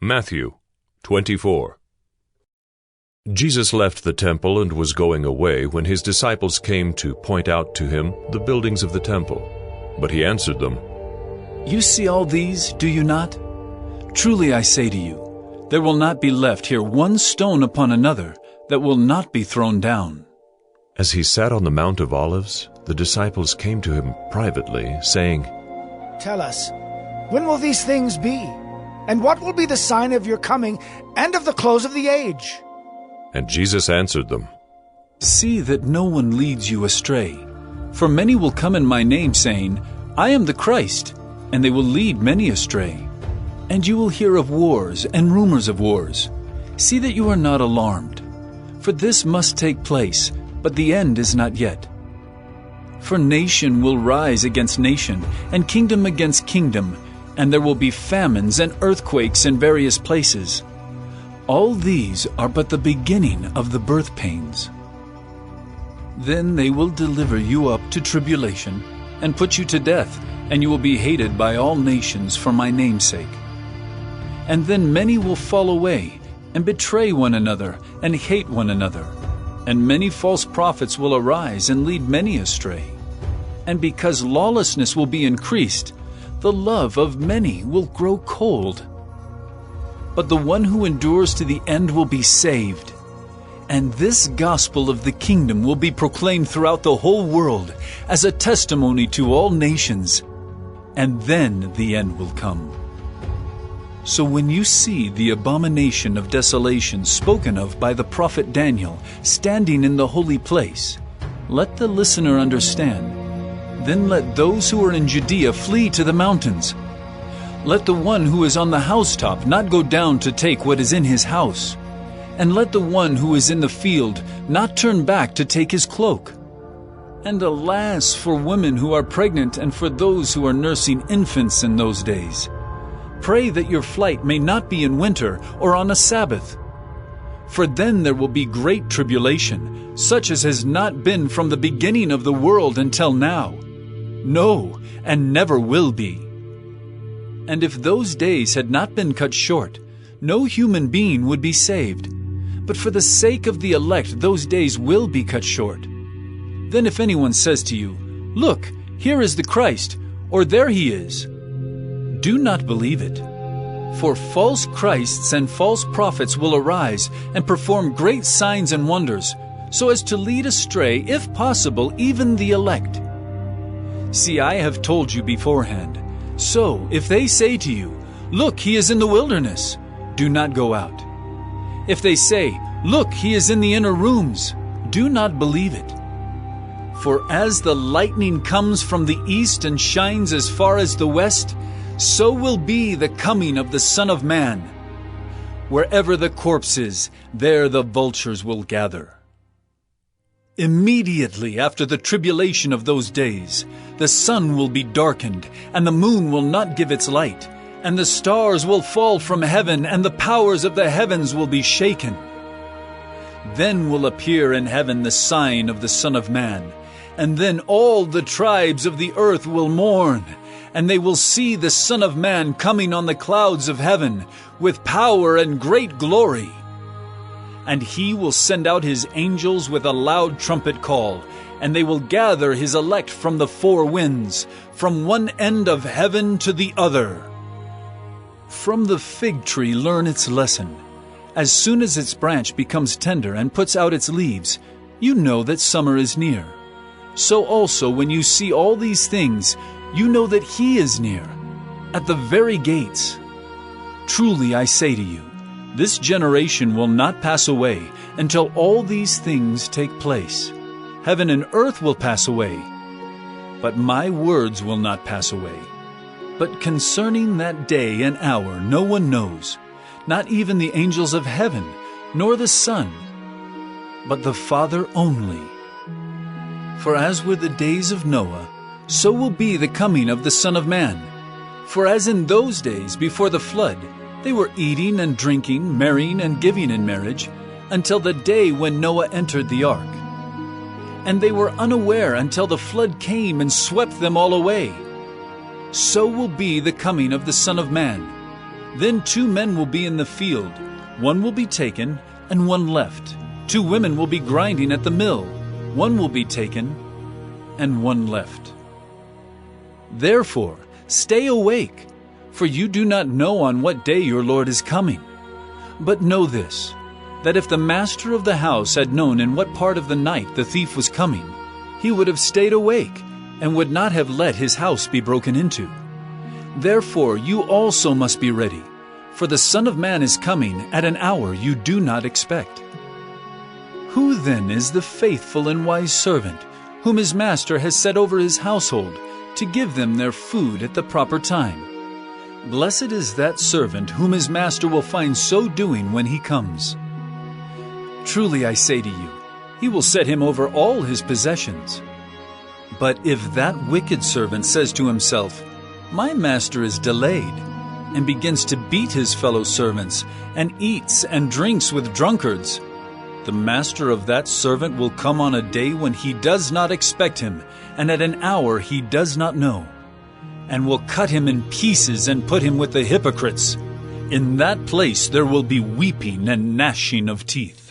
Matthew 24. Jesus left the temple and was going away when his disciples came to point out to him the buildings of the temple. But he answered them, "You see all these, do you not? Truly I say to you, there will not be left here one stone upon another that will not be thrown down." As he sat on the Mount of Olives, the disciples came to him privately, saying, "Tell us, when will these things be? And what will be the sign of your coming and of the close of the age?" And Jesus answered them, "See that no one leads you astray. For many will come in my name, saying, 'I am the Christ,' and they will lead many astray. And you will hear of wars and rumors of wars. See that you are not alarmed. For this must take place, but the end is not yet. For nation will rise against nation, and kingdom against kingdom, and there will be famines and earthquakes in various places. All these are but the beginning of the birth pains. Then they will deliver you up to tribulation, and put you to death, and you will be hated by all nations for my name's sake. And then many will fall away, and betray one another, and hate one another. And many false prophets will arise and lead many astray. And because lawlessness will be increased, the love of many will grow cold. But the one who endures to the end will be saved. And this gospel of the kingdom will be proclaimed throughout the whole world as a testimony to all nations. And then the end will come. So when you see the abomination of desolation spoken of by the prophet Daniel standing in the holy place, let the listener understand. Then let those who are in Judea flee to the mountains. Let the one who is on the housetop not go down to take what is in his house. And let the one who is in the field not turn back to take his cloak. And alas for women who are pregnant and for those who are nursing infants in those days. Pray that your flight may not be in winter or on a Sabbath. For then there will be great tribulation, such as has not been from the beginning of the world until now. No, and never will be. And if those days had not been cut short, no human being would be saved. But for the sake of the elect, those days will be cut short. Then if anyone says to you, 'Look, here is the Christ,' or 'There he is,' do not believe it. For false Christs and false prophets will arise and perform great signs and wonders, so as to lead astray, if possible, even the elect. See, I have told you beforehand. So, if they say to you, 'Look, he is in the wilderness,' do not go out. If they say, 'Look, he is in the inner rooms,' do not believe it. For as the lightning comes from the east and shines as far as the west, so will be the coming of the Son of Man. Wherever the corpse is, there the vultures will gather. Immediately after the tribulation of those days, the sun will be darkened, and the moon will not give its light, and the stars will fall from heaven, and the powers of the heavens will be shaken. Then will appear in heaven the sign of the Son of Man, and then all the tribes of the earth will mourn, and they will see the Son of Man coming on the clouds of heaven with power and great glory. And he will send out his angels with a loud trumpet call, and they will gather his elect from the four winds, from one end of heaven to the other. From the fig tree learn its lesson. As soon as its branch becomes tender and puts out its leaves, you know that summer is near. So also when you see all these things, you know that he is near, at the very gates. Truly I say to you, this generation will not pass away until all these things take place. Heaven and earth will pass away, but my words will not pass away. But concerning that day and hour no one knows, not even the angels of heaven, nor the Son, but the Father only. For as were the days of Noah, so will be the coming of the Son of Man. For as in those days before the flood, they were eating and drinking, marrying and giving in marriage, until the day when Noah entered the ark. And they were unaware until the flood came and swept them all away. So will be the coming of the Son of Man. Then 2 men will be in the field, one will be taken and one left. 2 women will be grinding at the mill, one will be taken and one left. Therefore, stay awake, for you do not know on what day your Lord is coming. But know this, that if the master of the house had known in what part of the night the thief was coming, he would have stayed awake and would not have let his house be broken into. Therefore you also must be ready, for the Son of Man is coming at an hour you do not expect. Who then is the faithful and wise servant, whom his master has set over his household, to give them their food at the proper time? Blessed is that servant whom his master will find so doing when he comes. Truly I say to you, he will set him over all his possessions. But if that wicked servant says to himself, "My master is delayed," and begins to beat his fellow servants, and eats and drinks with drunkards, the master of that servant will come on a day when he does not expect him, and at an hour he does not know, and will cut him in pieces and put him with the hypocrites. In that place there will be weeping and gnashing of teeth.